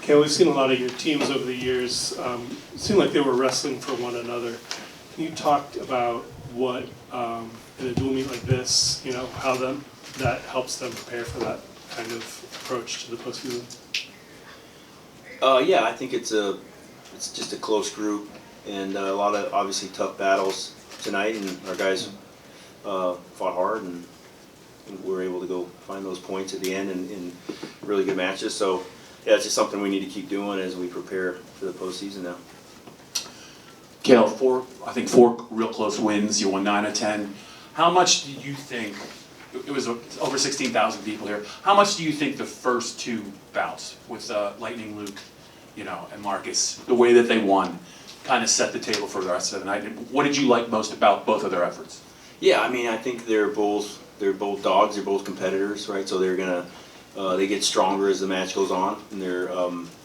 Okay, we've seen a lot of your teams over the years. It seemed like they were wrestling for one another. Can you talk about what in a dual meet like this, how that helps them prepare for that kind of approach to the postseason? Yeah, I think it's just a close group and a lot of obviously tough battles tonight, and our guys fought hard and we were able to go find those points at the end in really good matches. So yeah, it's just something we need to keep doing as we prepare for the postseason now. Cael, four real close wins. You won 9 of 10. How much do you think, it was over 16,000 people here, how much do you think the first two bouts with Lightning Luke, and Marcus, the way that they won, kind of set the table for the rest of the night? What did you like most about both of their efforts? Yeah, I mean, I think they're both dogs. They're both competitors, right? So they're gonna they get stronger as the match goes on, and they're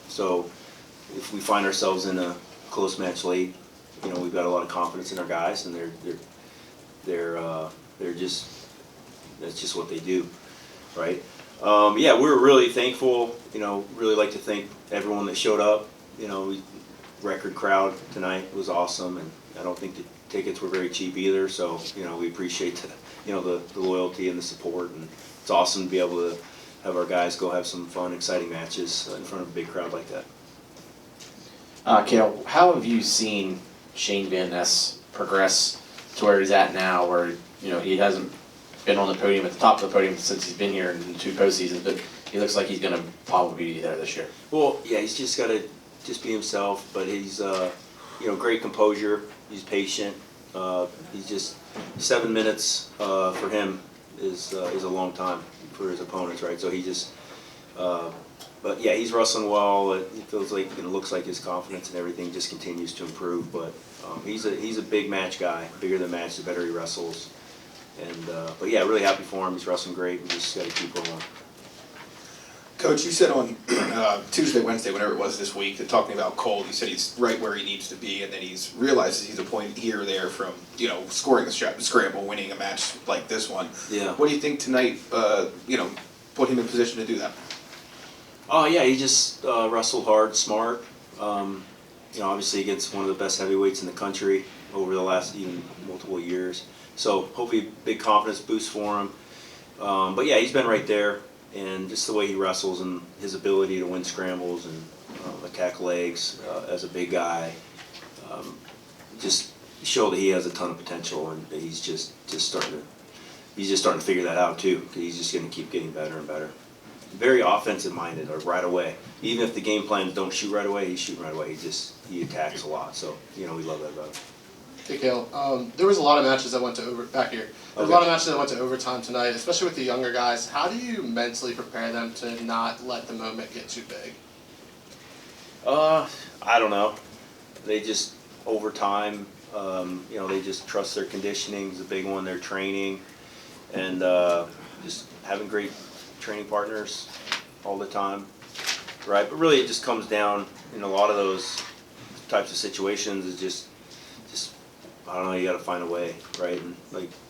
so if we find ourselves in a close match late, we've got a lot of confidence in our guys, and they're just, that's just what they do, right? Yeah, we're really thankful. Really like to thank everyone that showed up. Record crowd tonight. It was awesome, and I don't think the tickets were very cheap either. So we appreciate the loyalty and the support, and it's awesome to be able to have our guys go have some fun, exciting matches in front of a big crowd like that. Cael, how have you seen Shayne Van Ness progress to where he's at now, where he hasn't been on the podium, at the top of the podium, since he's been here in 2 postseasons, but he looks like he's going to probably be there this year? Well, yeah, he's just got to just be himself, but he's great composure. He's patient. He's just 7 minutes for him is a long time for his opponents, right? So he just, but yeah, he's wrestling well. It feels like, it looks like his confidence and everything just continues to improve. But he's a big match guy, bigger than match, the better he wrestles. And but yeah, really happy for him. He's wrestling great, and just got to keep rolling. Coach, you said on Tuesday, Wednesday, whenever it was this week, that talking about Cole, you said he's right where he needs to be, and then he's realizes he's a point here or there from scoring a scramble, winning a match like this one. Yeah. What do you think tonight? Put him in position to do that. Oh yeah, he just wrestled hard, smart. Obviously against one of the best heavyweights in the country over the last even multiple years. So hopefully big confidence boost for him. But yeah, he's been right there. And just the way he wrestles and his ability to win scrambles and attack legs as a big guy, just show that he has a ton of potential, and he's just starting to figure that out too. He's just going to keep getting better and better. Very offensive minded, or right away. Even if the game plans don't shoot right away, he's shooting right away. He attacks a lot. So we love that about him. Hey, Cael, there was a lot of matches that went to There was a lot of matches that went to overtime tonight, especially with the younger guys. How do you mentally prepare them to not let the moment get too big? I don't know. They just, over time, they just trust their conditioning is a big one, their training, and just having great training partners all the time, right? But really it just comes down in a lot of those types of situations is just I don't know, you got to find a way, right? And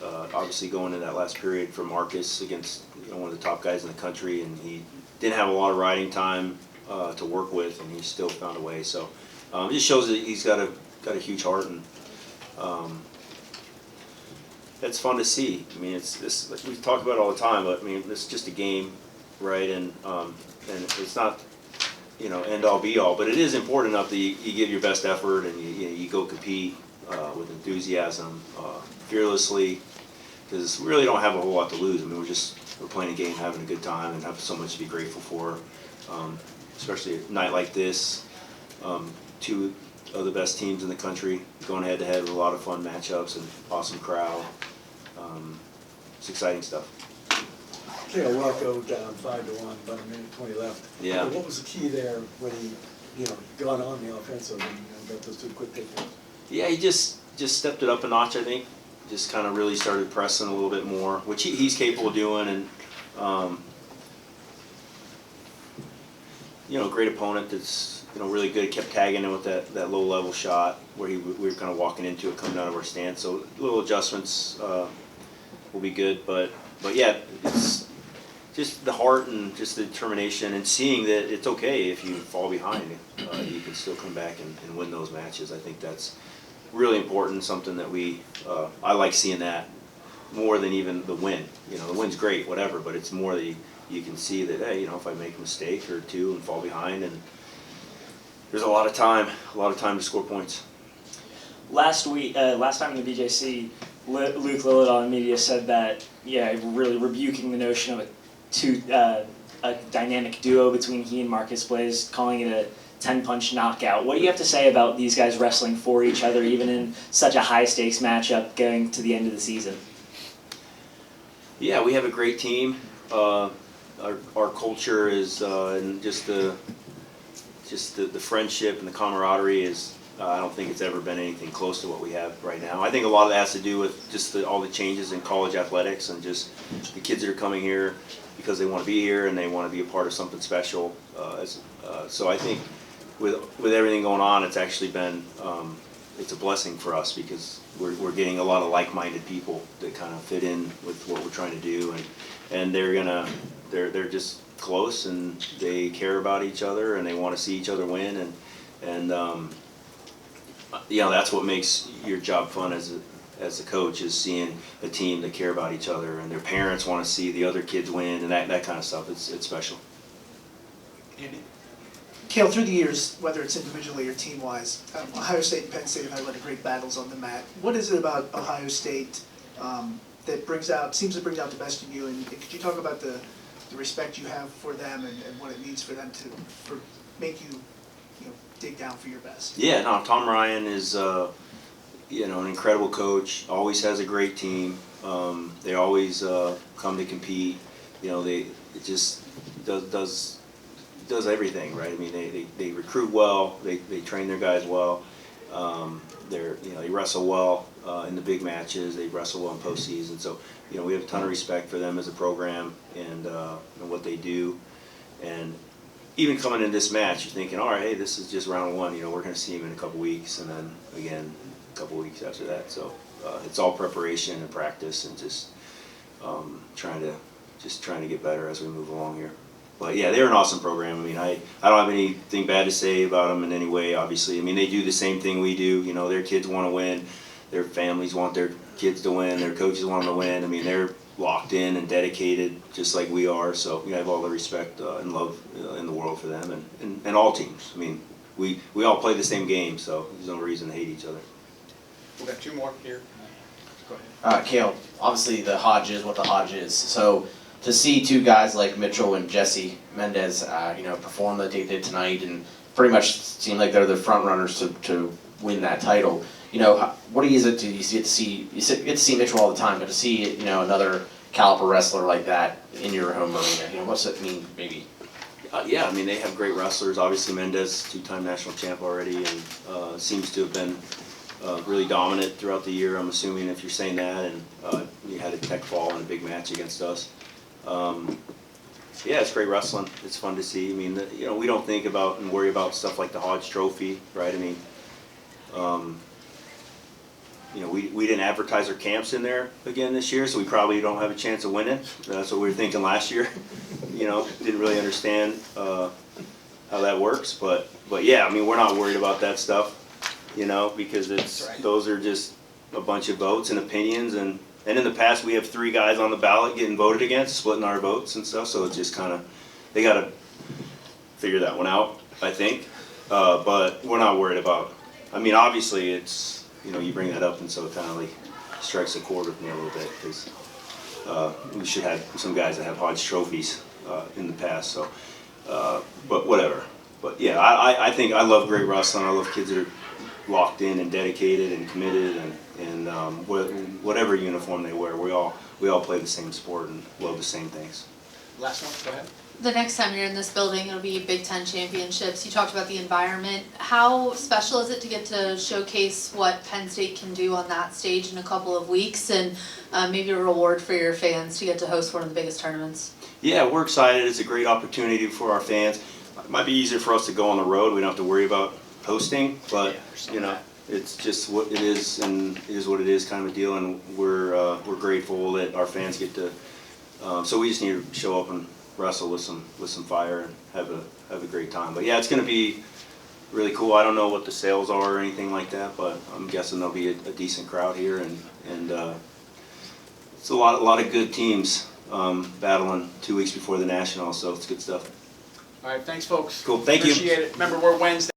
obviously going in that last period for Marcus against one of the top guys in the country, and he didn't have a lot of riding time to work with, and he still found a way. So it just shows that he's got a huge heart, and it's fun to see. I mean, it's like we talk about it all the time, but I mean, it's just a game, right? And it's not end all be all, but it is important enough that you give your best effort and you go compete. With enthusiasm, fearlessly, because we really don't have a whole lot to lose. I mean, we're playing a game, having a good time, and have so much to be grateful for. Especially a night like this, 2 of the best teams in the country going head to head with a lot of fun matchups and awesome crowd. It's exciting stuff. Cael, Rocco down 5-1, about a minute 20 left. Yeah. What was the key there when he got on the offensive and got those 2 quick takedowns? Yeah, he just stepped it up a notch, I think. Just kind of really started pressing a little bit more, which he's capable of doing. And, great opponent that's, really good. Kept tagging him with that low-level shot where we were kind of walking into it, coming out of our stance. So little adjustments will be good. But yeah, just the heart and just the determination and seeing that it's okay if you fall behind, you can still come back and win those matches. I think that's really important, something that I like seeing that more than even the win. You know, the win's great, whatever, but it's more that you can see that, hey, you know, if I make a mistake or two and fall behind, and there's a lot of time to score points. Last time in the BJC, Luke Lilledahl in media said that, really rebuking the notion of a dynamic duo between he and Marcus Blaze, calling it a 10-punch knockout. What do you have to say about these guys wrestling for each other, even in such a high-stakes matchup going to the end of the season? Yeah, we have a great team. Our culture is, and just the friendship and the camaraderie is. I don't think it's ever been anything close to what we have right now. I think a lot of that has to do with just all the changes in college athletics and just the kids that are coming here because they want to be here and they want to be a part of something special. So I think with everything going on, it's actually been it's a blessing for us because we're getting a lot of like-minded people that kind of fit in with what we're trying to do, and they're just close and they care about each other and they want to see each other win and you know, that's what makes your job fun as a coach, is seeing a team that care about each other and their parents want to see the other kids win and that kind of stuff. It's special. Andy? Cael, through the years, whether it's individually or team-wise, Ohio State and Penn State have had a lot of great battles on the mat. What is it about Ohio State that seems to bring out the best in you? And could you talk about the respect you have for them and what it means for them to make you dig down for your best? Yeah, no, Tom Ryan is an incredible coach. Always has a great team. They always come to compete. You know, it just does everything right. I mean, they recruit well. They train their guys well. They wrestle well in the big matches. They wrestle well in postseason. So we have a ton of respect for them as a program and what they do. And even coming in this match, you're thinking, all right, hey, this is just round one. We're going to see him in a couple weeks, and then again a couple weeks after that. So it's all preparation and practice, and just trying to get better as we move along here. But yeah, they're an awesome program. I mean, I don't have anything bad to say about them in any way. Obviously, I mean, they do the same thing we do. Their kids want to win, their families want their kids to win, their coaches want them to win. I mean, they're locked in and dedicated just like we are, so we have all the respect and love in the world for them and all teams. I mean, we all play the same game, so there's no reason to hate each other. We've got two more here. Go ahead. Cael, obviously the Hodge is what the Hodge is. So to see two guys like Mitchell and Jesse Mendez, perform like they did tonight, and pretty much seem like they're the front runners to win that title. What is it? You get to see Mitchell all the time, but to see another caliber wrestler like that in your home arena, what's it mean, maybe? Yeah, I mean, they have great wrestlers. Obviously, Mendez, two-time national champ already, and seems to have been really dominant throughout the year, I'm assuming, if you're saying that, and he had a tech fall in a big match against us. Yeah, it's great wrestling. It's fun to see. I mean, we don't think about and worry about stuff like the Hodge Trophy, right? I mean, we didn't advertise our camps in there again this year, so we probably don't have a chance of winning. That's what we were thinking last year. Didn't really understand how that works, but yeah, I mean, we're not worried about that stuff, because those are just a bunch of votes and opinions, and in the past we have 3 guys on the ballot getting voted against, splitting our votes and stuff, so it's just kind of, they got to figure that one out, I think, but we're not worried about, I mean, obviously it's, you bring that up, and so it kind of like strikes a chord with me a little bit, because we should have some guys that have Hodge trophies in the past. So, but whatever. But yeah, I think I love great wrestling. I love kids that are locked in and dedicated and committed, and whatever uniform they wear, we all play the same sport and love the same things. Last one, go ahead. The next time you're in this building, it'll be Big Ten championships. You talked about the environment. How special is it to get to showcase what Penn State can do on that stage in a couple of weeks, and maybe a reward for your fans to get to host one of the biggest tournaments? Yeah, we're excited. It's a great opportunity for our fans. It might be easier for us to go on the road. We don't have to worry about hosting, but it's just what it is, and it is what it is kind of a deal, and we're grateful that our fans get to So we just need to show up and wrestle with some fire and have a great time. But yeah, it's going to be really cool. I don't know what the sales are or anything like that, but I'm guessing there'll be a decent crowd here, and it's a lot of good teams battling 2 weeks before the Nationals, so it's good stuff. All right, thanks, folks. Cool, thank you. Appreciate it. Remember, we're Wednesday.